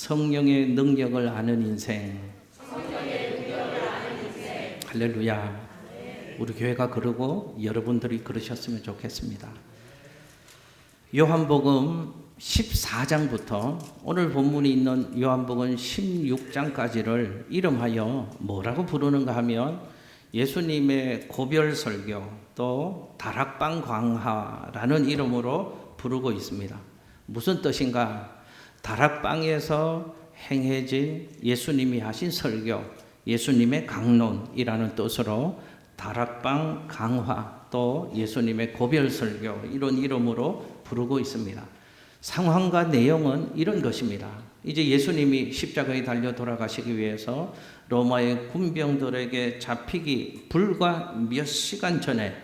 성령의 능력을 아는 인생. 할렐루야. 우리 교회가 그러고 여러분들이 그러셨으면 좋겠습니다. 요한복음 14장부터 오늘 본문이 있는 요한복음 16장까지를 이름하여 뭐라고 부르는가 하면 예수님의 고별 설교 또 다락방 강화라는 이름으로 부르고 있습니다. 무슨 뜻인가? 다락방에서 행해진 예수님이 하신 설교, 예수님의 강론이라는 뜻으로 다락방 강화 또 예수님의 고별 설교 이런 이름으로 부르고 있습니다. 상황과 내용은 이런 것입니다. 이제 예수님이 십자가에 달려 돌아가시기 위해서 로마의 군병들에게 잡히기 불과 몇 시간 전에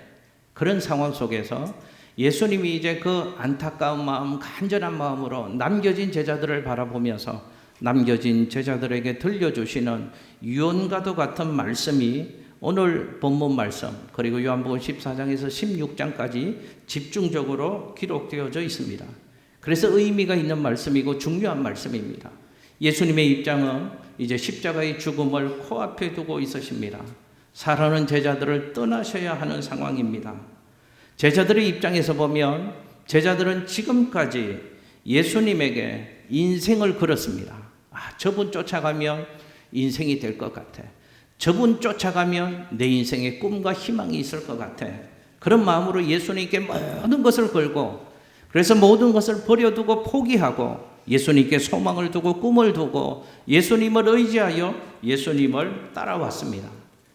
그런 상황 속에서 예수님이 이제 그 안타까운 마음, 간절한 마음으로 남겨진 제자들을 바라보면서 남겨진 제자들에게 들려주시는 유언과도 같은 말씀이 오늘 본문 말씀 그리고 요한복음 14장에서 16장까지 집중적으로 기록되어져 있습니다. 그래서 의미가 있는 말씀이고 중요한 말씀입니다. 예수님의 입장은 이제 십자가의 죽음을 코앞에 두고 있으십니다. 사랑하는 제자들을 떠나셔야 하는 상황입니다. 제자들의 입장에서 보면 제자들은 지금까지 예수님에게 인생을 걸었습니다. 저분 쫓아가면 인생이 될 것 같아. 저분 쫓아가면 내 인생에 꿈과 희망이 있을 것 같아. 그런 마음으로 예수님께 모든 것을 걸고 그래서 모든 것을 버려두고 포기하고 예수님께 소망을 두고 꿈을 두고 예수님을 의지하여 예수님을 따라왔습니다.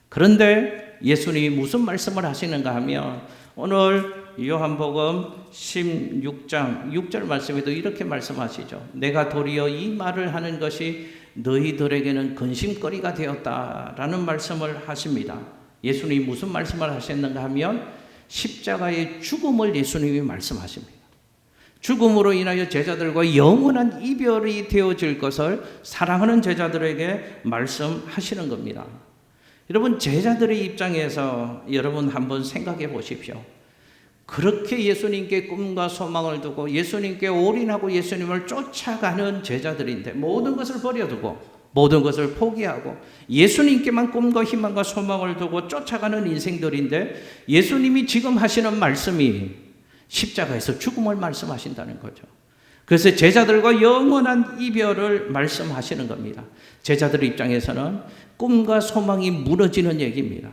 그런데 예수님이 무슨 말씀을 하시는가 하면 오늘 요한복음 16장 6절 말씀에도 이렇게 말씀하시죠. 내가 도리어 이 말을 하는 것이 너희들에게는 근심거리가 되었다라는 말씀을 하십니다. 예수님이 무슨 말씀을 하셨는가 하면 십자가의 죽음을 예수님이 말씀하십니다. 죽음으로 인하여 제자들과 영원한 이별이 되어질 것을 사랑하는 제자들에게 말씀하시는 겁니다. 여러분, 제자들의 입장에서 여러분 한번 생각해 보십시오. 그렇게 예수님께 꿈과 소망을 두고 예수님께 올인하고 예수님을 쫓아가는 제자들인데 모든 것을 버려두고 모든 것을 포기하고 예수님께만 꿈과 희망과 소망을 두고 쫓아가는 인생들인데 예수님이 지금 하시는 말씀이 십자가에서 죽음을 말씀하신다는 거죠. 그래서 제자들과 영원한 이별을 말씀하시는 겁니다. 제자들의 입장에서는 꿈과 소망이 무너지는 얘기입니다.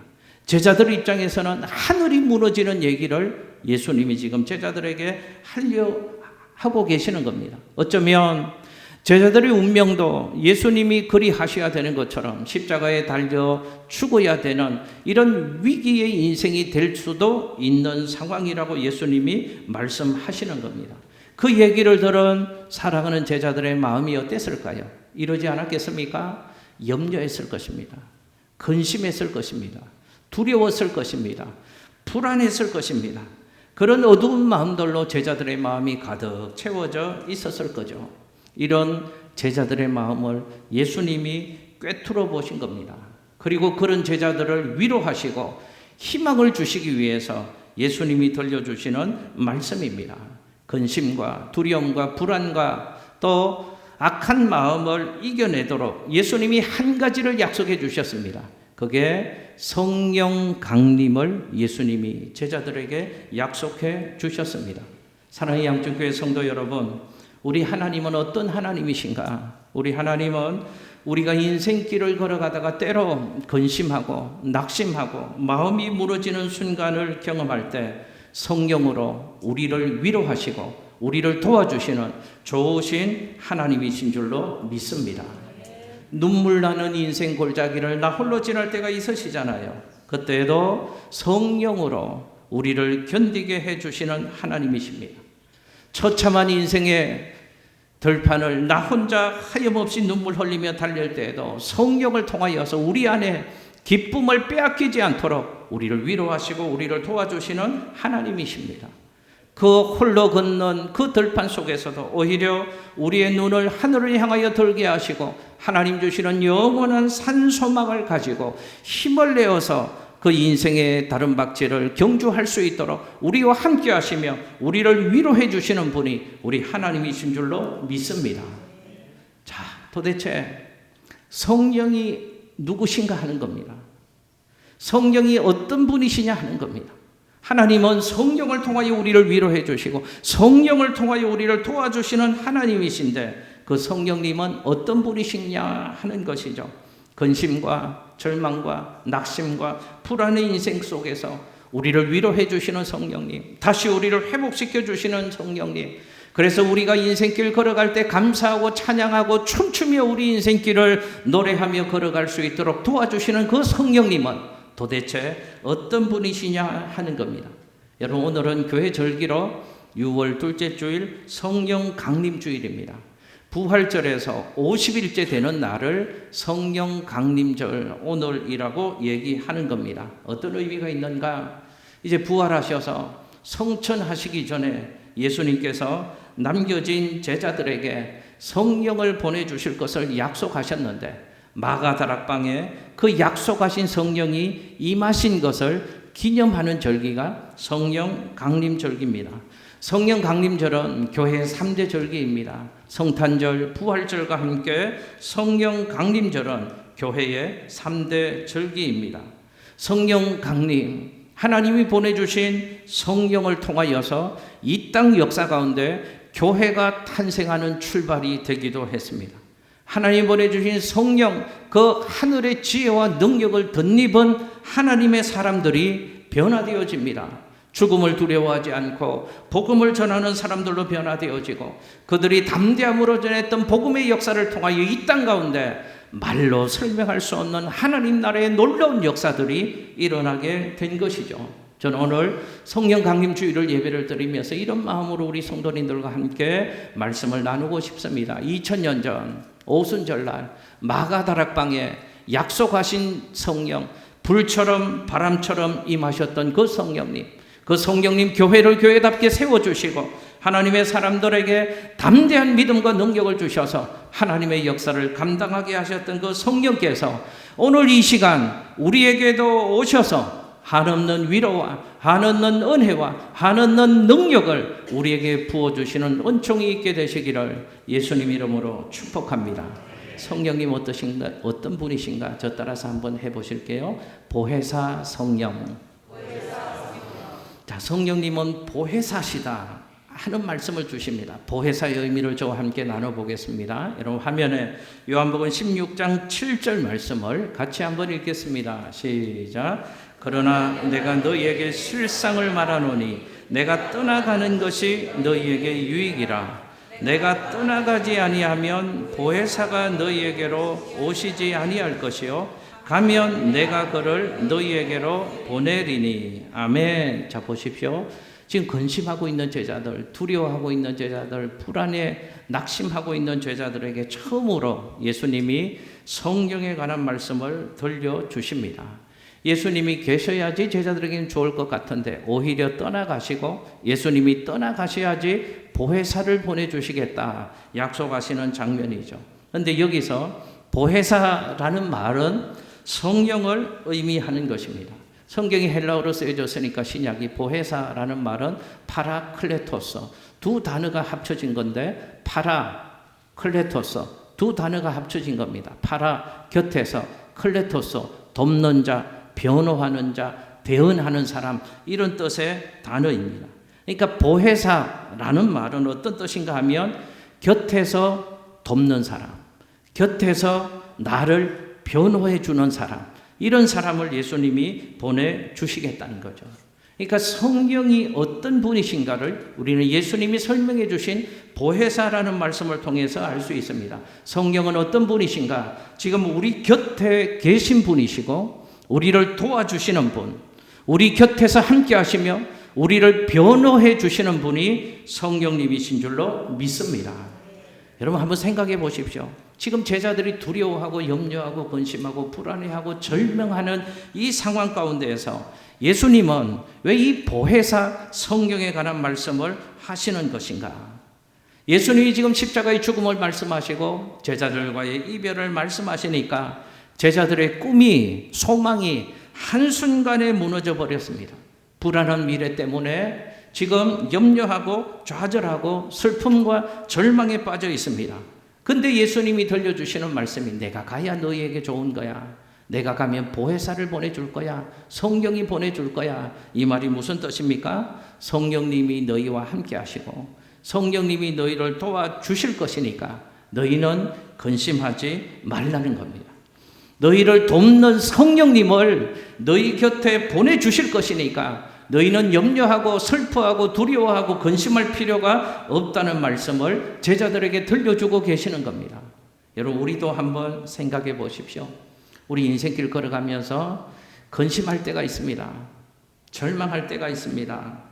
제자들의 입장에서는 하늘이 무너지는 얘기를 예수님이 지금 제자들에게 하고 계시는 겁니다. 어쩌면 제자들의 운명도 예수님이 그리하셔야 되는 것처럼 십자가에 달려 죽어야 되는 이런 위기의 인생이 될 수도 있는 상황이라고 예수님이 말씀하시는 겁니다. 그 얘기를 들은 사랑하는 제자들의 마음이 어땠을까요? 이러지 않았겠습니까? 염려했을 것입니다. 근심했을 것입니다. 두려웠을 것입니다. 불안했을 것입니다. 그런 어두운 마음들로 제자들의 마음이 가득 채워져 있었을 거죠. 이런 제자들의 마음을 예수님이 꿰뚫어 보신 겁니다. 그리고 그런 제자들을 위로하시고 희망을 주시기 위해서 예수님이 들려주시는 말씀입니다. 근심과 두려움과 불안과 또 악한 마음을 이겨내도록 예수님이 한 가지를 약속해 주셨습니다. 그게 성령 강림을 예수님이 제자들에게 약속해 주셨습니다. 사랑하는 양천교회 성도 여러분, 우리 하나님은 어떤 하나님이신가? 우리 하나님은 우리가 인생길을 걸어가다가 때로 근심하고 낙심하고 마음이 무너지는 순간을 경험할 때 성령으로 우리를 위로하시고 우리를 도와주시는 좋으신 하나님이신 줄로 믿습니다. 눈물 나는 인생 골짜기를 나 홀로 지날 때가 있으시잖아요. 그때에도 성령으로 우리를 견디게 해주시는 하나님이십니다. 처참한 인생의 들판을 나 혼자 하염없이 눈물 흘리며 달릴 때에도 성령을 통하여서 우리 안에 기쁨을 빼앗기지 않도록 우리를 위로하시고 우리를 도와주시는 하나님이십니다. 그 홀로 걷는 그 들판 속에서도 오히려 우리의 눈을 하늘을 향하여 들게 하시고 하나님 주시는 영원한 산소망을 가지고 힘을 내어서 그 인생의 다른 박질을 경주할 수 있도록 우리와 함께 하시며 우리를 위로해 주시는 분이 우리 하나님이신 줄로 믿습니다. 자, 도대체 성령이 누구신가 하는 겁니다. 성령이 어떤 분이시냐 하는 겁니다. 하나님은 성령을 통하여 우리를 위로해 주시고 성령을 통하여 우리를 도와주시는 하나님이신데 그 성령님은 어떤 분이시냐 하는 것이죠. 근심과 절망과 낙심과 불안의 인생 속에서 우리를 위로해 주시는 성령님, 다시 우리를 회복시켜 주시는 성령님, 그래서 우리가 인생길 걸어갈 때 감사하고 찬양하고 춤추며 우리 인생길을 노래하며 걸어갈 수 있도록 도와주시는 그 성령님은 도대체 어떤 분이시냐 하는 겁니다. 여러분, 오늘은 교회 절기로 6월 둘째 주일 성령 강림 주일입니다. 부활절에서 50일째 되는 날을 성령 강림절 오늘이라고 얘기하는 겁니다. 어떤 의미가 있는가? 이제 부활하셔서 성천하시기 전에 예수님께서 남겨진 제자들에게 성령을 보내주실 것을 약속하셨는데 마가다락방에 그 약속하신 성령이 임하신 것을 기념하는 절기가 성령 강림절기입니다. 성령 강림절은 교회의 3대 절기입니다. 성탄절, 부활절과 함께 성령 강림절은 교회의 3대 절기입니다. 성령 강림, 하나님이 보내주신 성령을 통하여서 이 땅 역사 가운데 교회가 탄생하는 출발이 되기도 했습니다. 하나님 보내주신 성령, 그 하늘의 지혜와 능력을 덧입은 하나님의 사람들이 변화되어집니다. 죽음을 두려워하지 않고 복음을 전하는 사람들로 변화되어지고 그들이 담대함으로 전했던 복음의 역사를 통하여 이 땅 가운데 말로 설명할 수 없는 하나님 나라의 놀라운 역사들이 일어나게 된 것이죠. 저는 오늘 성령 강림 주일을 예배를 드리면서 이런 마음으로 우리 성도님들과 함께 말씀을 나누고 싶습니다. 2000년 전 오순절날 마가다락방에 약속하신 성령, 불처럼 바람처럼 임하셨던 그 성령님, 그 성령님 교회를 교회답게 세워주시고 하나님의 사람들에게 담대한 믿음과 능력을 주셔서 하나님의 역사를 감당하게 하셨던 그 성령께서 오늘 이 시간 우리에게도 오셔서 한없는 위로와 한없는 은혜와 한없는 능력을 우리에게 부어주시는 은총이 있게 되시기를 예수님 이름으로 축복합니다. 성령님 어떠신가, 어떤 분이신가 저 따라서 한번 해보실게요. 보혜사 성령. 자, 성령님은 보혜사시다 하는 말씀을 주십니다. 보혜사의 의미를 저와 함께 나눠보겠습니다. 여러분 화면에 요한복음 16장 7절 말씀을 같이 한번 읽겠습니다. 시작. 그러나 내가 너희에게 실상을 말하노니 내가 떠나가는 것이 너희에게 유익이라. 내가 떠나가지 아니하면 보혜사가 너희에게로 오시지 아니할 것이요 가면 내가 그를 너희에게로 보내리니. 아멘. 자, 보십시오. 지금 근심하고 있는 제자들, 두려워하고 있는 제자들, 불안에 낙심하고 있는 제자들에게 처음으로 예수님이 성령에 관한 말씀을 들려주십니다. 예수님이 계셔야지 제자들에게는 좋을 것 같은데 오히려 떠나가시고 예수님이 떠나가셔야지 보혜사를 보내주시겠다 약속하시는 장면이죠. 그런데 여기서 보혜사라는 말은 성령을 의미하는 것입니다. 성경이 헬라어로 쓰여졌으니까 신약이 보혜사라는 말은 파라클레토스, 두 단어가 합쳐진 건데 파라클레토스 두 단어가 합쳐진 겁니다. 파라 곁에서, 클레토스 돕는 자, 변호하는 자, 대언하는 사람, 이런 뜻의 단어입니다. 그러니까 보혜사라는 말은 어떤 뜻인가 하면 곁에서 돕는 사람, 곁에서 나를 변호해 주는 사람, 이런 사람을 예수님이 보내주시겠다는 거죠. 그러니까 성령이 어떤 분이신가를 우리는 예수님이 설명해 주신 보혜사라는 말씀을 통해서 알 수 있습니다. 성령은 어떤 분이신가? 지금 우리 곁에 계신 분이시고 우리를 도와주시는 분, 우리 곁에서 함께 하시며 우리를 변호해 주시는 분이 성령님이신 줄로 믿습니다. 여러분 한번 생각해 보십시오. 지금 제자들이 두려워하고 염려하고 근심하고 불안해하고 절망하는 이 상황 가운데에서 예수님은 왜 이 보혜사 성령에 관한 말씀을 하시는 것인가? 예수님이 지금 십자가의 죽음을 말씀하시고 제자들과의 이별을 말씀하시니까 제자들의 꿈이, 소망이 한순간에 무너져 버렸습니다. 불안한 미래 때문에 지금 염려하고 좌절하고 슬픔과 절망에 빠져 있습니다. 근데 예수님이 들려주시는 말씀이 내가 가야 너희에게 좋은 거야. 내가 가면 보혜사를 보내줄 거야. 성령이 보내줄 거야. 이 말이 무슨 뜻입니까? 성령님이 너희와 함께 하시고 성령님이 너희를 도와주실 것이니까 너희는 근심하지 말라는 겁니다. 너희를 돕는 성령님을 너희 곁에 보내주실 것이니까 너희는 염려하고 슬퍼하고 두려워하고 근심할 필요가 없다는 말씀을 제자들에게 들려주고 계시는 겁니다. 여러분, 우리도 한번 생각해 보십시오. 우리 인생길 걸어가면서 근심할 때가 있습니다. 절망할 때가 있습니다.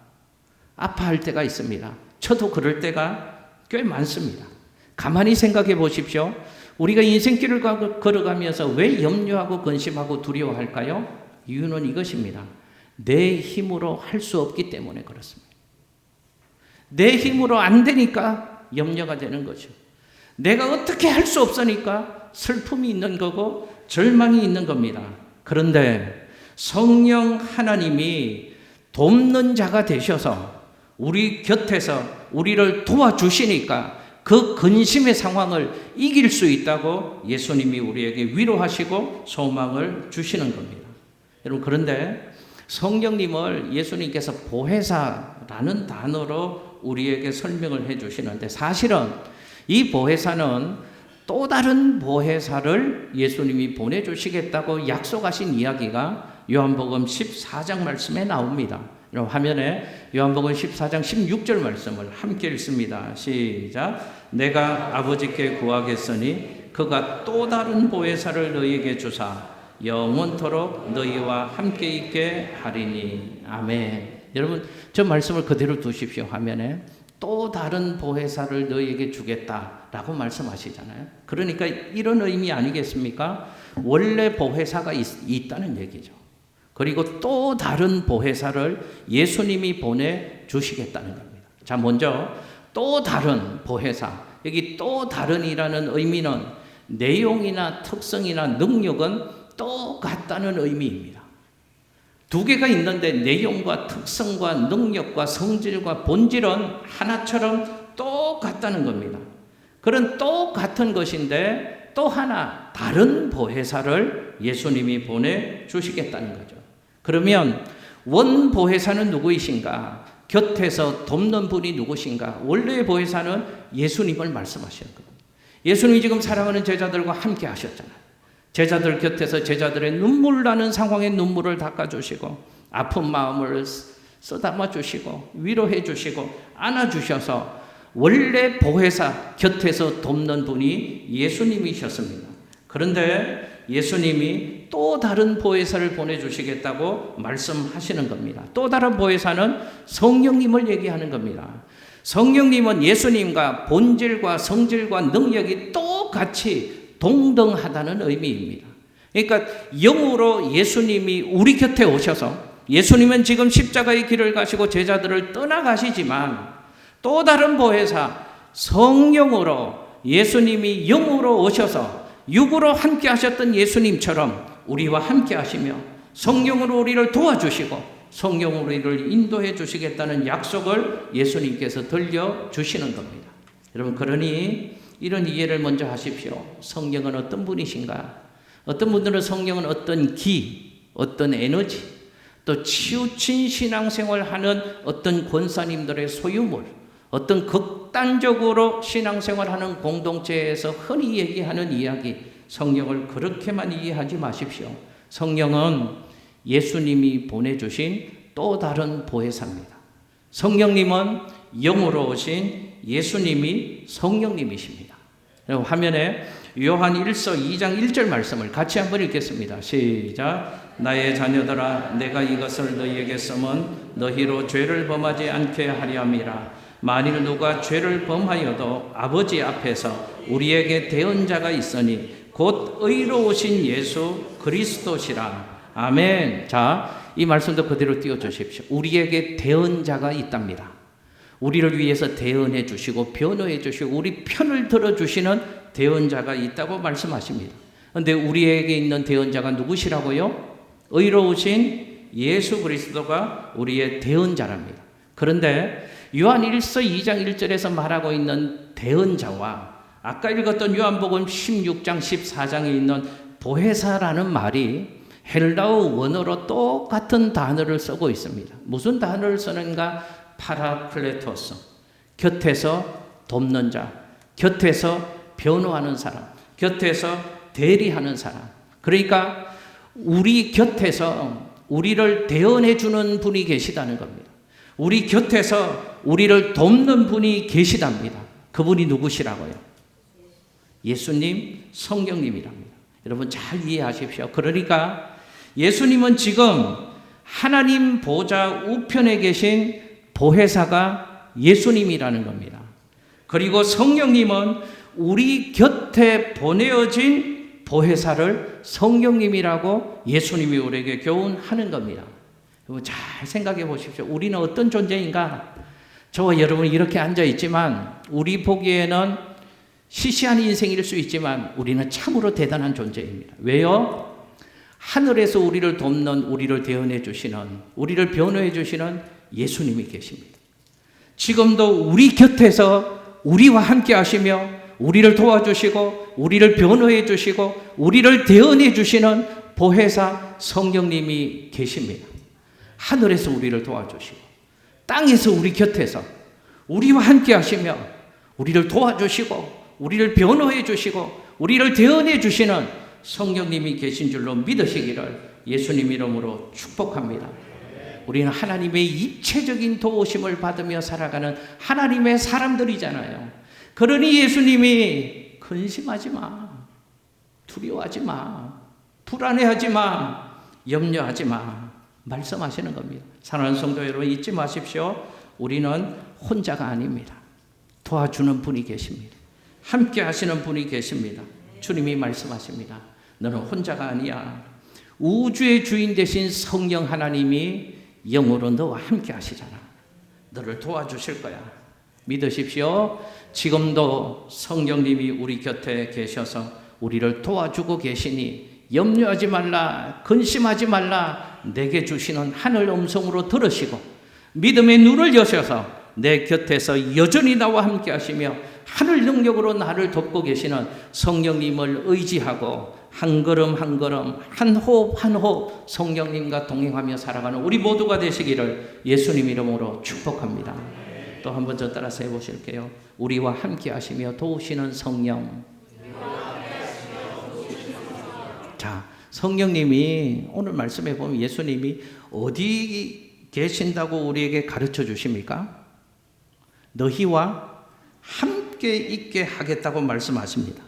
아파할 때가 있습니다. 저도 그럴 때가 꽤 많습니다. 가만히 생각해 보십시오. 우리가 인생길을 걸어가면서 왜 염려하고 근심하고 두려워할까요? 이유는 이것입니다. 내 힘으로 할 수 없기 때문에 그렇습니다. 내 힘으로 안 되니까 염려가 되는 거죠. 내가 어떻게 할 수 없으니까 슬픔이 있는 거고 절망이 있는 겁니다. 그런데 성령 하나님이 돕는 자가 되셔서 우리 곁에서 우리를 도와주시니까 그 근심의 상황을 이길 수 있다고 예수님이 우리에게 위로하시고 소망을 주시는 겁니다. 여러분, 그런데 성령님을 예수님께서 보혜사라는 단어로 우리에게 설명을 해 주시는데 사실은 이 보혜사는 또 다른 보혜사를 예수님이 보내주시겠다고 약속하신 이야기가 요한복음 14장 말씀에 나옵니다. 화면에 요한복음 14장 16절 말씀을 함께 읽습니다. 시작. 내가 아버지께 구하겠으니 그가 또 다른 보혜사를 너희에게 주사 영원토록 너희와 함께 있게 하리니. 아멘. 여러분, 저 말씀을 그대로 두십시오. 화면에 또 다른 보혜사를 너희에게 주겠다라고 말씀하시잖아요. 그러니까 이런 의미 아니겠습니까? 원래 보혜사가 있다는 얘기죠. 그리고 또 다른 보혜사를 예수님이 보내주시겠다는 겁니다. 자, 먼저 또 다른 보혜사. 여기 또 다른이라는 의미는 내용이나 특성이나 능력은 똑같다는 의미입니다. 두 개가 있는데 내용과 특성과 능력과 성질과 본질은 하나처럼 똑같다는 겁니다. 그런 똑같은 것인데 또 하나 다른 보혜사를 예수님이 보내주시겠다는 거죠. 그러면 원 보혜사는 누구이신가? 곁에서 돕는 분이 누구신가? 원래의 보혜사는 예수님을 말씀하시는 겁니다. 예수님이 지금 사랑하는 제자들과 함께 하셨잖아요. 제자들 곁에서 제자들의 눈물 나는 상황에 눈물을 닦아주시고 아픈 마음을 쓰다마 주시고 위로해 주시고 안아주셔서 원래 보혜사 곁에서 돕는 분이 예수님이셨습니다. 그런데 예수님이 또 다른 보혜사를 보내주시겠다고 말씀하시는 겁니다. 또 다른 보혜사는 성령님을 얘기하는 겁니다. 성령님은 예수님과 본질과 성질과 능력이 똑같이 동등하다는 의미입니다. 그러니까 영으로 예수님이 우리 곁에 오셔서 예수님은 지금 십자가의 길을 가시고 제자들을 떠나가시지만 또 다른 보혜사 성령으로 예수님이 영으로 오셔서 육으로 함께 하셨던 예수님처럼 우리와 함께 하시며 성령으로 우리를 도와주시고 성령으로 우리를 인도해 주시겠다는 약속을 예수님께서 들려주시는 겁니다. 여러분, 그러니 이런 이해를 먼저 하십시오. 성령은 어떤 분이신가? 어떤 분들은 성령은 어떤 기, 어떤 에너지, 또 치우친 신앙생활을 하는 어떤 권사님들의 소유물, 어떤 극단적으로 신앙생활하는 공동체에서 흔히 얘기하는 이야기, 성령을 그렇게만 이해하지 마십시오. 성령은 예수님이 보내주신 또 다른 보혜사입니다. 성령님은 영으로 오신 예수님이 성령님이십니다. 화면에 요한 1서 2장 1절 말씀을 같이 한번 읽겠습니다. 시작. 나의 자녀들아, 내가 이것을 너희에게 쓰면 너희로 죄를 범하지 않게 하려 함이라. 만일 누가 죄를 범하여도 아버지 앞에서 우리에게 대언자가 있으니 곧 의로우신 예수 그리스도시라. 아멘. 자, 이 말씀도 그대로 띄워주십시오. 우리에게 대언자가 있답니다. 우리를 위해서 대언해 주시고 변호해 주시고 우리 편을 들어주시는 대언자가 있다고 말씀하십니다. 그런데 우리에게 있는 대언자가 누구시라고요? 의로우신 예수 그리스도가 우리의 대언자랍니다. 그런데 요한 1서 2장 1절에서 말하고 있는 대언자와 아까 읽었던 요한복음 16장 14장에 있는 보혜사라는 말이 헬라어 원어로 똑같은 단어를 쓰고 있습니다. 무슨 단어를 쓰는가? 파라클레토스, 곁에서 돕는 자, 곁에서 변호하는 사람, 곁에서 대리하는 사람. 그러니까 우리 곁에서 우리를 대언해 주는 분이 계시다는 겁니다. 우리 곁에서 우리를 돕는 분이 계시답니다. 그분이 누구시라고요? 예수님, 성령님이랍니다. 여러분 잘 이해하십시오. 그러니까 예수님은 지금 하나님 보좌 우편에 계신 보혜사가 예수님이라는 겁니다. 그리고 성령님은 우리 곁에 보내어진 보혜사를 성령님이라고 예수님이 우리에게 교훈하는 겁니다. 여러분 잘 생각해 보십시오. 우리는 어떤 존재인가? 저와 여러분이 이렇게 앉아 있지만 우리 보기에는 시시한 인생일 수 있지만 우리는 참으로 대단한 존재입니다. 왜요? 하늘에서 우리를 돕는, 우리를 대언해 주시는, 우리를 변호해 주시는 예수님이 계십니다. 지금도 우리 곁에서 우리와 함께 하시며 우리를 도와주시고 우리를 변호해 주시고 우리를 대언해 주시는 보혜사 성령님이 계십니다. 하늘에서 우리를 도와주시고 땅에서 우리 곁에서 우리와 함께 하시며 우리를 도와주시고 우리를 변호해 주시고 우리를 대언해 주시는 성령님이 계신 줄로 믿으시기를 예수님 이름으로 축복합니다. 우리는 하나님의 입체적인 도우심을 받으며 살아가는 하나님의 사람들이잖아요. 그러니 예수님이 근심하지 마, 두려워하지 마, 불안해하지 마, 염려하지 마 말씀하시는 겁니다. 사랑하는 성도 여러분 잊지 마십시오. 우리는 혼자가 아닙니다. 도와주는 분이 계십니다. 함께 하시는 분이 계십니다. 주님이 말씀하십니다. 너는 혼자가 아니야. 우주의 주인 되신 성령 하나님이 영으로 너와 함께 하시잖아. 너를 도와주실 거야. 믿으십시오. 지금도 성령님이 우리 곁에 계셔서 우리를 도와주고 계시니 염려하지 말라, 근심하지 말라. 내게 주시는 하늘 음성으로 들으시고 믿음의 눈을 여셔서 내 곁에서 여전히 나와 함께 하시며 하늘 능력으로 나를 돕고 계시는 성령님을 의지하고 한 걸음 한 걸음 한 호흡 한 호흡 성령님과 동행하며 살아가는 우리 모두가 되시기를 예수님 이름으로 축복합니다. 또 한 번 더 따라서 해보실게요. 우리와 함께 하시며 도우시는 성령. 자, 성령님이 오늘 말씀해 보면 예수님이 어디 계신다고 우리에게 가르쳐 주십니까? 너희와 함께 있게 하겠다고 말씀하십니다.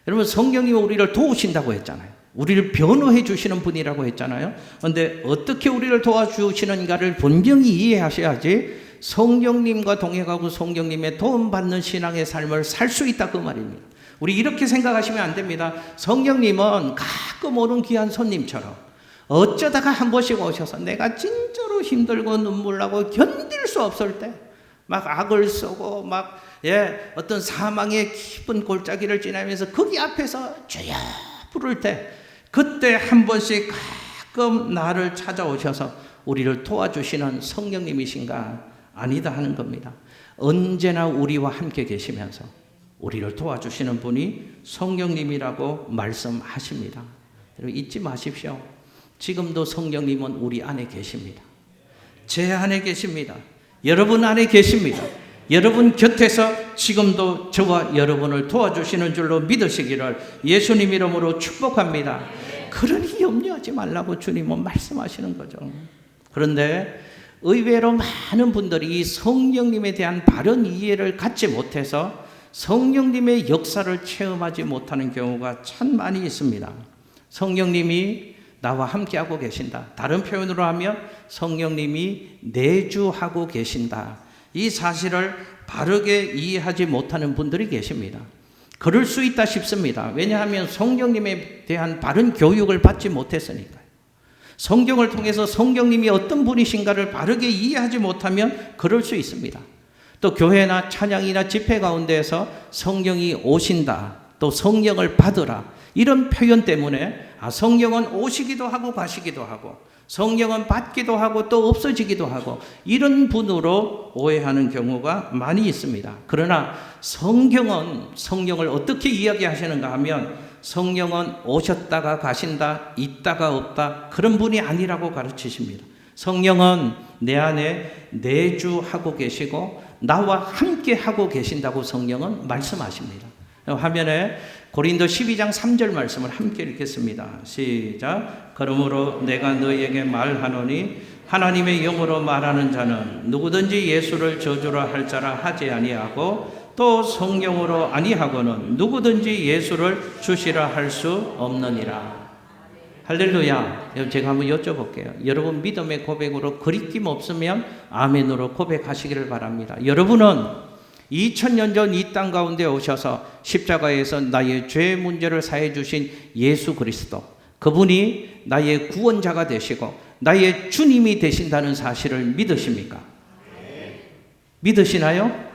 여러분 성령님이 우리를 도우신다고 했잖아요. 우리를 변호해 주시는 분이라고 했잖아요. 그런데 어떻게 우리를 도와주시는가를 분명히 이해하셔야지 성령님과 동행하고 성령님의 도움받는 신앙의 삶을 살 수 있다 그 말입니다. 우리 이렇게 생각하시면 안 됩니다. 성령님은 가끔 오는 귀한 손님처럼 어쩌다가 한 번씩 오셔서 내가 진짜로 힘들고 눈물 나고 견딜 수 없을 때 막 악을 쏘고 막 어떤 사망의 깊은 골짜기를 지나면서 거기 앞에서 주여 부를 때 그때 한 번씩 가끔 나를 찾아오셔서 우리를 도와주시는 성령님이신가? 아니다 하는 겁니다. 언제나 우리와 함께 계시면서 우리를 도와주시는 분이 성령님이라고 말씀하십니다. 여러분 잊지 마십시오. 지금도 성령님은 우리 안에 계십니다. 제 안에 계십니다. 여러분 안에 계십니다. 여러분 곁에서 지금도 저와 여러분을 도와주시는 줄로 믿으시기를 예수님 이름으로 축복합니다. 그러니 염려하지 말라고 주님은 말씀하시는 거죠. 그런데 의외로 많은 분들이 성령님에 대한 바른 이해를 갖지 못해서 성령님의 역사를 체험하지 못하는 경우가 참 많이 있습니다. 성령님이 나와 함께하고 계신다. 다른 표현으로 하면 성령님이 내주하고 계신다. 이 사실을 바르게 이해하지 못하는 분들이 계십니다. 그럴 수 있다 싶습니다. 왜냐하면 성령님에 대한 바른 교육을 받지 못했으니까요. 성경을 통해서 성령님이 어떤 분이신가를 바르게 이해하지 못하면 그럴 수 있습니다. 또 교회나 찬양이나 집회 가운데에서 성령이 오신다, 또 성령을 받으라 이런 표현 때문에 성령은 오시기도 하고 가시기도 하고 성령은 받기도 하고 또 없어지기도 하고 이런 분으로 오해하는 경우가 많이 있습니다. 그러나 성경을 어떻게 이야기하시는가 하면 성령은 오셨다가 가신다, 있다가 없다 그런 분이 아니라고 가르치십니다. 성령은 내 안에 내주하고 계시고 나와 함께 하고 계신다고 성령은 말씀하십니다. 화면에 고린도 12장 3절 말씀을 함께 읽겠습니다. 시작. 그러므로 내가 너희에게 말하노니 하나님의 영으로 말하는 자는 누구든지 예수를 저주라 할 자라 하지 아니하고 또 성령으로 아니하고는 누구든지 예수를 주시라 할 수 없느니라. 할렐루야. 제가 한번 여쭤볼게요. 여러분 믿음의 고백으로 거리낌 없으면 아멘으로 고백하시기를 바랍니다. 여러분은 2000년 전 이 땅 가운데 오셔서 십자가에서 나의 죄 문제를 사해 주신 예수 그리스도, 그분이 나의 구원자가 되시고 나의 주님이 되신다는 사실을 믿으십니까? 믿으시나요?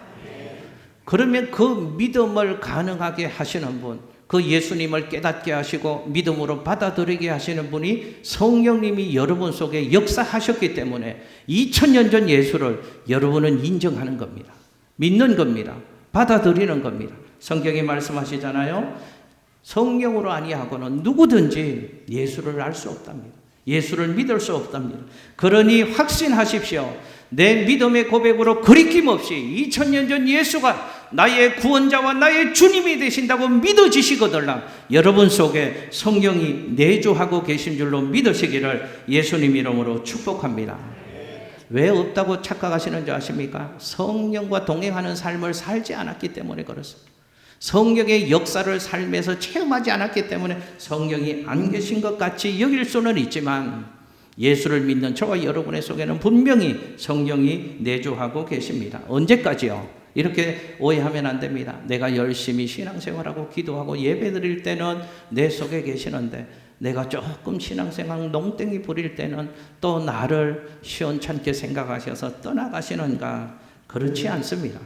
그러면 그 믿음을 가능하게 하시는 분, 그 예수님을 깨닫게 하시고 믿음으로 받아들이게 하시는 분이 성령님이 여러분 속에 역사하셨기 때문에 2000년 전 예수를 여러분은 인정하는 겁니다. 믿는 겁니다. 받아들이는 겁니다. 성경이 말씀하시잖아요. 성령으로 아니하고는 누구든지 예수를 알 수 없답니다. 예수를 믿을 수 없답니다. 그러니 확신하십시오. 내 믿음의 고백으로 거리낌 없이 2000년 전 예수가 나의 구원자와 나의 주님이 되신다고 믿어지시거든요. 여러분 속에 성령이 내주하고 계신 줄로 믿으시기를 예수님 이름으로 축복합니다. 왜 없다고 착각하시는 줄 아십니까? 성령과 동행하는 삶을 살지 않았기 때문에 그렇습니다. 성령의 역사를 삶에서 체험하지 않았기 때문에 성령이 안 계신 것 같이 여길 수는 있지만 예수를 믿는 저와 여러분의 속에는 분명히 성령이 내주하고 계십니다. 언제까지요? 이렇게 오해하면 안 됩니다. 내가 열심히 신앙생활하고 기도하고 예배드릴 때는 내 속에 계시는데 내가 조금 신앙생활 농땡이 부릴 때는 또 나를 시원찮게 생각하셔서 떠나가시는가? 그렇지 않습니다.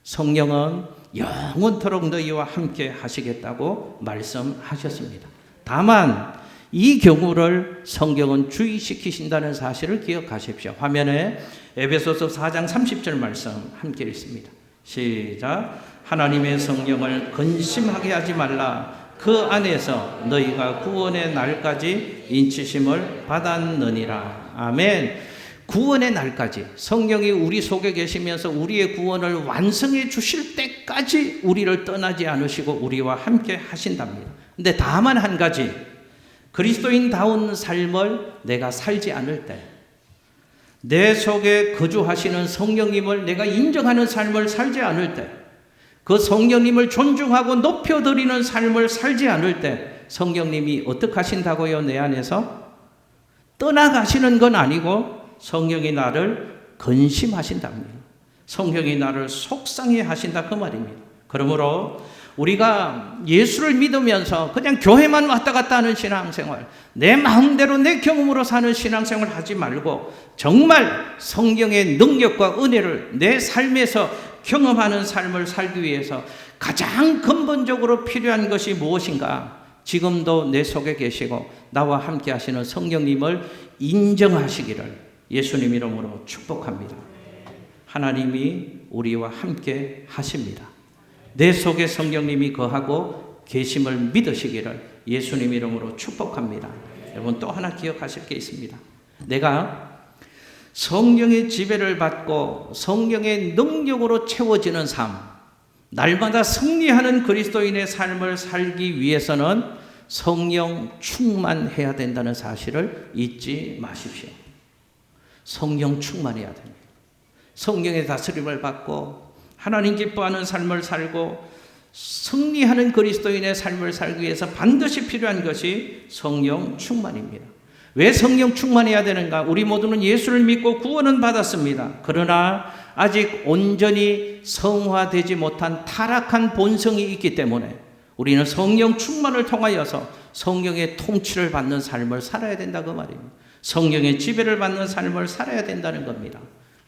성령은 영원토록 너희와 함께 하시겠다고 말씀하셨습니다. 다만 이 경우를 성경은 주의시키신다는 사실을 기억하십시오. 화면에 에베소서 4장 30절 말씀 함께 읽습니다. 시작. 하나님의 성령을 근심하게 하지 말라. 그 안에서 너희가 구원의 날까지 인치심을 받았느니라. 아멘. 구원의 날까지 성령이 우리 속에 계시면서 우리의 구원을 완성해 주실 때까지 우리를 떠나지 않으시고 우리와 함께 하신답니다. 근데 다만 한 가지, 그리스도인다운 삶을 내가 살지 않을 때, 내 속에 거주하시는 성령님을 내가 인정하는 삶을 살지 않을 때, 그 성령님을 존중하고 높여드리는 삶을 살지 않을 때 성령님이 어떻게 하신다고요? 내 안에서 떠나가시는 건 아니고 성령이 나를 근심하신답니다. 성령이 나를 속상해 하신다 그 말입니다. 그러므로 우리가 예수를 믿으면서 그냥 교회만 왔다 갔다 하는 신앙생활, 내 마음대로 내 경험으로 사는 신앙생활 하지 말고 정말 성령의 능력과 은혜를 내 삶에서 경험하는 삶을 살기 위해서 가장 근본적으로 필요한 것이 무엇인가? 지금도 내 속에 계시고 나와 함께 하시는 성령님을 인정하시기를 예수님 이름으로 축복합니다. 하나님이 우리와 함께 하십니다. 내 속에 성령님이 거하고 계심을 믿으시기를 예수님 이름으로 축복합니다. 여러분 또 하나 기억하실 게 있습니다. 내가 성령의 지배를 받고 성령의 능력으로 채워지는 삶, 날마다 승리하는 그리스도인의 삶을 살기 위해서는 성령 충만해야 된다는 사실을 잊지 마십시오. 성령 충만해야 됩니다. 성령의 다스림을 받고 하나님 기뻐하는 삶을 살고 승리하는 그리스도인의 삶을 살기 위해서 반드시 필요한 것이 성령 충만입니다. 왜 성령 충만해야 되는가? 우리 모두는 예수를 믿고 구원은 받았습니다. 그러나 아직 온전히 성화되지 못한 타락한 본성이 있기 때문에 우리는 성령 충만을 통하여서 성령의 통치를 받는 삶을 살아야 된다 그 말입니다. 성령의 지배를 받는 삶을 살아야 된다는 겁니다.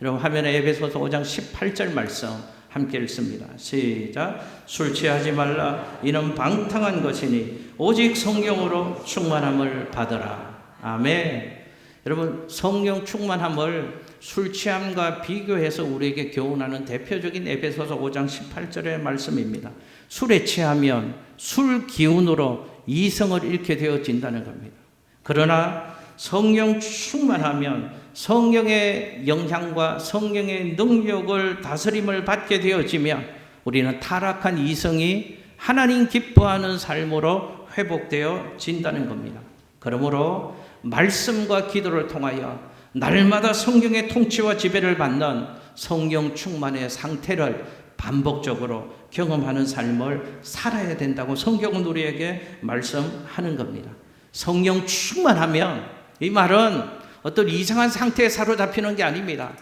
여러분 화면에 에베소서 5장 18절 말씀 함께 읽습니다. 시작. 술 취하지 말라. 이는 방탕한 것이니 오직 성령으로 충만함을 받으라. 아멘. 여러분, 성령 충만함을 술 취함과 비교해서 우리에게 교훈하는 대표적인 에베소서 5장 18절의 말씀입니다. 술에 취하면 술 기운으로 이성을 잃게 되어진다는 겁니다. 그러나 성령 충만하면 성령의 영향과 성령의 능력을 다스림을 받게 되어지면 우리는 타락한 이성이 하나님 기뻐하는 삶으로 회복되어진다는 겁니다. 그러므로 말씀과 기도를 통하여 날마다 성경의 통치와 지배를 받는 성령 충만의 상태를 반복적으로 경험하는 삶을 살아야 된다고 성경은 우리에게 말씀하는 겁니다. 성령 충만하면 이 말은 어떤 이상한 상태에 사로잡히는 게 아닙니다.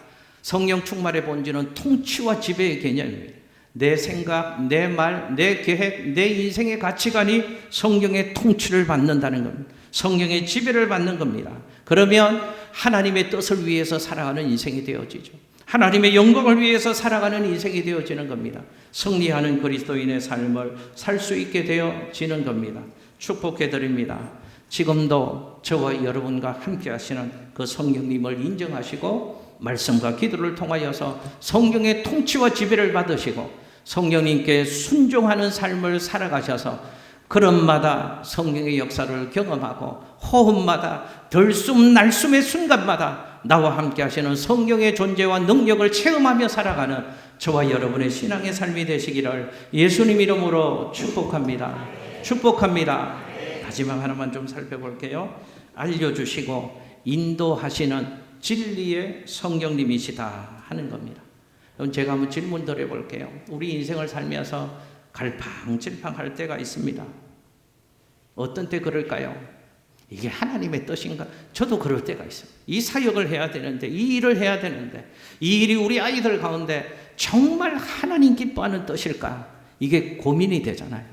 성령 충만의 본질은 통치와 지배의 개념입니다. 내 생각, 내 말, 내 계획, 내 인생의 가치관이 성령의 통치를 받는다는 겁니다. 성령의 지배를 받는 겁니다. 그러면 하나님의 뜻을 위해서 살아가는 인생이 되어지죠. 하나님의 영광을 위해서 살아가는 인생이 되어지는 겁니다. 승리하는 그리스도인의 삶을 살 수 있게 되어지는 겁니다. 축복해 드립니다. 지금도 저와 여러분과 함께 하시는 그 성령님을 인정하시고 말씀과 기도를 통하여서 성령의 통치와 지배를 받으시고 성령님께 순종하는 삶을 살아가셔서 걸음마다 성령의 역사를 경험하고 호흡마다 들숨 날숨의 순간마다 나와 함께 하시는 성령의 존재와 능력을 체험하며 살아가는 저와 여러분의 신앙의 삶이 되시기를 예수님 이름으로 축복합니다. 축복합니다. 마지막 하나만 좀 살펴볼게요. 알려주시고 인도하시는 진리의 성령님이시다 하는 겁니다. 그럼 제가 한번 질문 드려볼게요. 우리 인생을 살면서 갈팡질팡할 때가 있습니다. 어떤 때 그럴까요? 이게 하나님의 뜻인가? 저도 그럴 때가 있어요. 이 사역을 해야 되는데, 이 일을 해야 되는데, 이 일이 우리 아이들 가운데 정말 하나님 기뻐하는 뜻일까? 이게 고민이 되잖아요.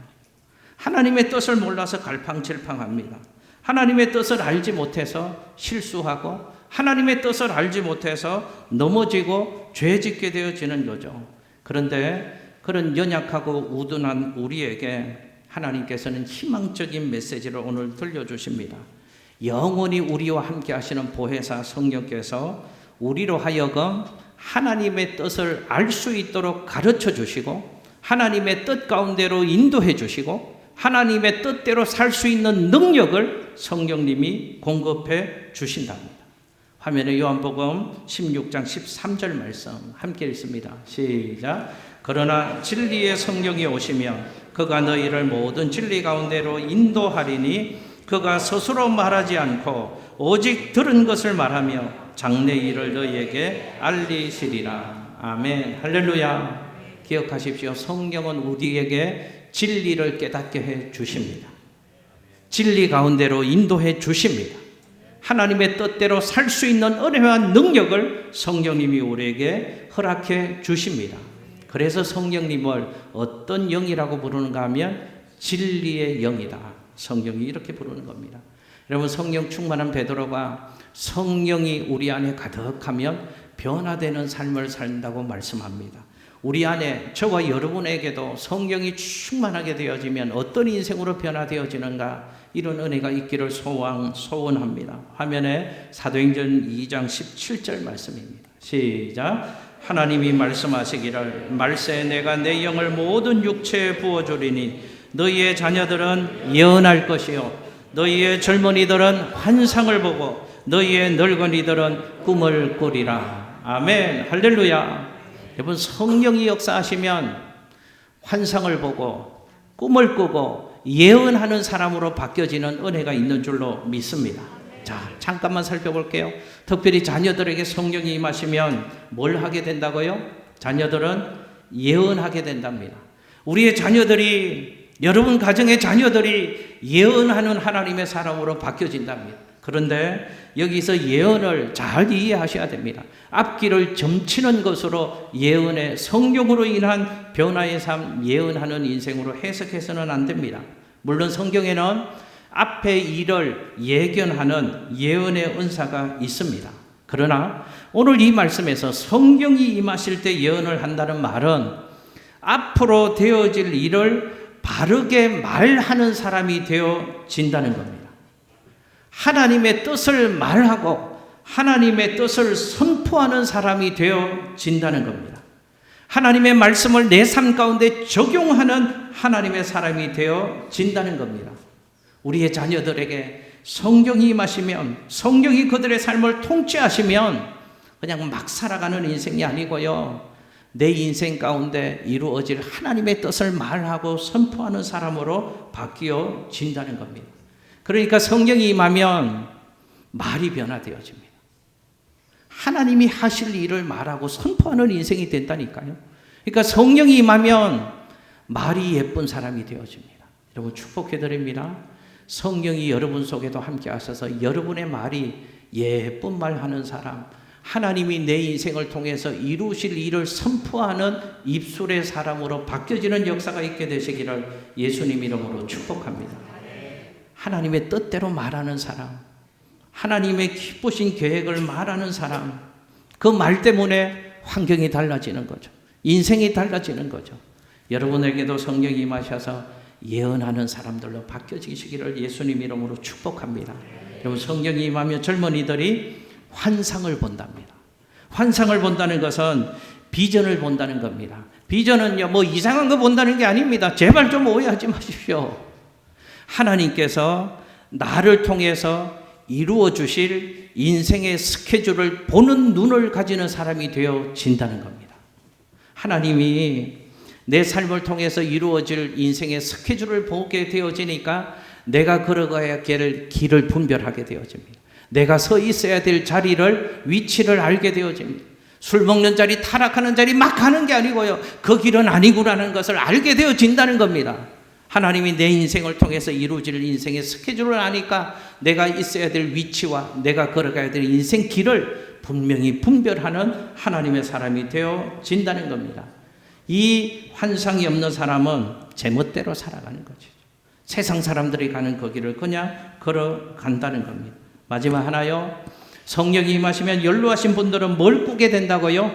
하나님의 뜻을 몰라서 갈팡질팡합니다. 하나님의 뜻을 알지 못해서 실수하고 하나님의 뜻을 알지 못해서 넘어지고 죄짓게 되어지는 거죠. 그런데 그런 연약하고 우둔한 우리에게 하나님께서는 희망적인 메시지를 오늘 들려주십니다. 영원히 우리와 함께 하시는 보혜사 성령께서 우리로 하여금 하나님의 뜻을 알 수 있도록 가르쳐 주시고 하나님의 뜻 가운데로 인도해 주시고 하나님의 뜻대로 살 수 있는 능력을 성령님이 공급해 주신답니다. 화면에 요한복음 16장 13절 말씀 함께 읽습니다. 시작. 그러나 진리의 성령이 오시면 그가 너희를 모든 진리 가운데로 인도하리니 그가 스스로 말하지 않고 오직 들은 것을 말하며 장래 일을 너희에게 알리시리라. 아멘. 할렐루야. 기억하십시오. 성령은 우리에게 진리를 깨닫게 해 주십니다. 진리 가운데로 인도해 주십니다. 하나님의 뜻대로 살 수 있는 은혜와 능력을 성령님이 우리에게 허락해 주십니다. 그래서 성령님을 어떤 영이라고 부르는가 하면 진리의 영이다. 성령이 이렇게 부르는 겁니다. 여러분, 성령 충만한 베드로가 성령이 우리 안에 가득하면 변화되는 삶을 산다고 말씀합니다. 우리 안에 저와 여러분에게도 성령이 충만하게 되어지면 어떤 인생으로 변화되어지는가, 이런 은혜가 있기를 소원합니다. 화면에 사도행전 2장 17절 말씀입니다. 시작. 하나님이 말씀하시기를 말세 내가 내 영을 모든 육체에 부어주리니 너희의 자녀들은 예언할 것이요 너희의 젊은이들은 환상을 보고 너희의 늙은이들은 꿈을 꾸리라. 아멘. 할렐루야. 여러분, 성령이 역사하시면 환상을 보고 꿈을 꾸고 예언하는 사람으로 바뀌어지는 은혜가 있는 줄로 믿습니다. 자, 잠깐만 살펴볼게요. 특별히 자녀들에게 성령이 임하시면 뭘 하게 된다고요? 자녀들은 예언하게 된답니다. 우리의 자녀들이, 여러분 가정의 자녀들이 예언하는 하나님의 사람으로 바뀌어진답니다. 그런데 여기서 예언을 잘 이해하셔야 됩니다. 앞길을 점치는 것으로 예언의 성령으로 인한 변화의 삶, 예언하는 인생으로 해석해서는 안 됩니다. 물론 성경에는 앞의 일을 예견하는 예언의 은사가 있습니다. 그러나 오늘 이 말씀에서 성령이 임하실 때 예언을 한다는 말은 앞으로 되어질 일을 바르게 말하는 사람이 되어진다는 겁니다. 하나님의 뜻을 말하고 하나님의 뜻을 선포하는 사람이 되어진다는 겁니다. 하나님의 말씀을 내 삶 가운데 적용하는 하나님의 사람이 되어진다는 겁니다. 우리의 자녀들에게 성경이 임하시면, 성경이 그들의 삶을 통치하시면 그냥 막 살아가는 인생이 아니고요, 내 인생 가운데 이루어질 하나님의 뜻을 말하고 선포하는 사람으로 바뀌어진다는 겁니다. 그러니까 성경이 임하면 말이 변화되어집니다. 하나님이 하실 일을 말하고 선포하는 인생이 된다니까요. 그러니까 성령이 임하면 말이 예쁜 사람이 되어집니다. 여러분 축복해드립니다. 성령이 여러분 속에도 함께 하셔서 여러분의 말이 예쁜 말 하는 사람, 하나님이 내 인생을 통해서 이루실 일을 선포하는 입술의 사람으로 바뀌어지는 역사가 있게 되시기를 예수님 이름으로 축복합니다. 하나님의 뜻대로 말하는 사람, 하나님의 기쁘신 계획을 말하는 사람, 그 말 때문에 환경이 달라지는 거죠. 인생이 달라지는 거죠. 여러분에게도 성령이 임하셔서 예언하는 사람들로 바뀌어지시기를 예수님 이름으로 축복합니다. 여러분 성령이 임하면 젊은이들이 환상을 본답니다. 환상을 본다는 것은 비전을 본다는 겁니다. 비전은요, 뭐 이상한 거 본다는 게 아닙니다. 제발 좀 오해하지 마십시오. 하나님께서 나를 통해서 이루어 주실 인생의 스케줄을 보는 눈을 가지는 사람이 되어진다는 겁니다. 하나님이 내 삶을 통해서 이루어질 인생의 스케줄을 보게 되어지니까 내가 걸어가야 될 길을 분별하게 되어집니다. 내가 서 있어야 될 자리를, 위치를 알게 되어집니다. 술 먹는 자리, 타락하는 자리 막 가는 게 아니고요, 그 길은 아니구나는 것을 알게 되어진다는 겁니다. 하나님이 내 인생을 통해서 이루어질 인생의 스케줄을 아니까 내가 있어야 될 위치와 내가 걸어가야 될 인생 길을 분명히 분별하는 하나님의 사람이 되어진다는 겁니다. 이 환상이 없는 사람은 제멋대로 살아가는 거죠. 세상 사람들이 가는 그 길을 그냥 걸어간다는 겁니다. 마지막 하나요. 성령이 임하시면 연로하신 분들은 뭘 꾸게 된다고요?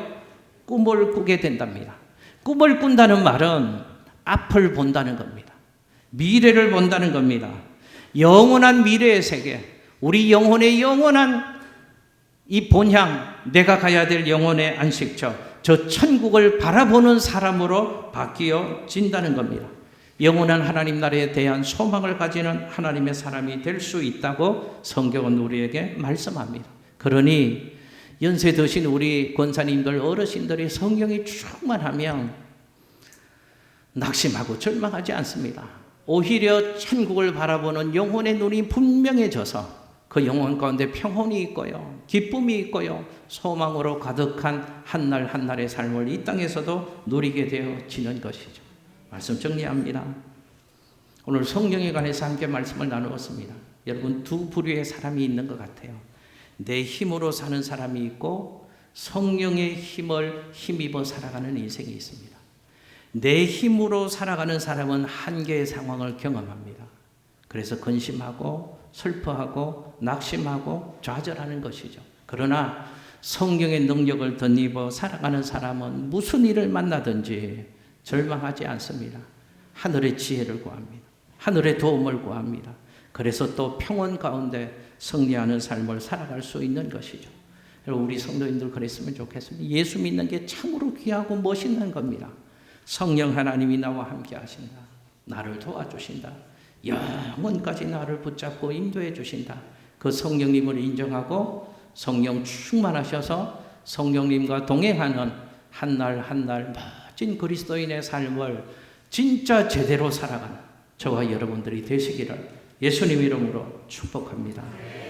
꿈을 꾸게 된답니다. 꿈을 꾼다는 말은 앞을 본다는 겁니다. 미래를 본다는 겁니다. 영원한 미래의 세계, 우리 영혼의 영원한 이 본향, 내가 가야 될 영혼의 안식처, 저 천국을 바라보는 사람으로 바뀌어진다는 겁니다. 영원한 하나님 나라에 대한 소망을 가지는 하나님의 사람이 될 수 있다고 성경은 우리에게 말씀합니다. 그러니 연세 드신 우리 권사님들, 어르신들이 성경이 충만하면 낙심하고 절망하지 않습니다. 오히려 천국을 바라보는 영혼의 눈이 분명해져서 그 영혼 가운데 평온이 있고요, 기쁨이 있고요, 소망으로 가득한 한날 한날의 삶을 이 땅에서도 누리게 되어지는 것이죠. 말씀 정리합니다. 오늘 성령에 관해서 함께 말씀을 나누었습니다. 여러분 두 부류의 사람이 있는 것 같아요. 내 힘으로 사는 사람이 있고 성령의 힘을 힘입어 살아가는 인생이 있습니다. 내 힘으로 살아가는 사람은 한계의 상황을 경험합니다. 그래서 근심하고 슬퍼하고 낙심하고 좌절하는 것이죠. 그러나 성령의 능력을 덧입어 살아가는 사람은 무슨 일을 만나든지 절망하지 않습니다. 하늘의 지혜를 구합니다. 하늘의 도움을 구합니다. 그래서 또 평온 가운데 승리하는 삶을 살아갈 수 있는 것이죠. 여러분 우리 성도님들 그랬으면 좋겠습니다. 예수 믿는 게 참으로 귀하고 멋있는 겁니다. 성령 하나님이 나와 함께 하신다. 나를 도와주신다. 영원까지 나를 붙잡고 인도해 주신다. 그 성령님을 인정하고 성령 충만하셔서 성령님과 동행하는 한날 한날 멋진 그리스도인의 삶을 진짜 제대로 살아가는 저와 여러분들이 되시기를 예수님 이름으로 축복합니다.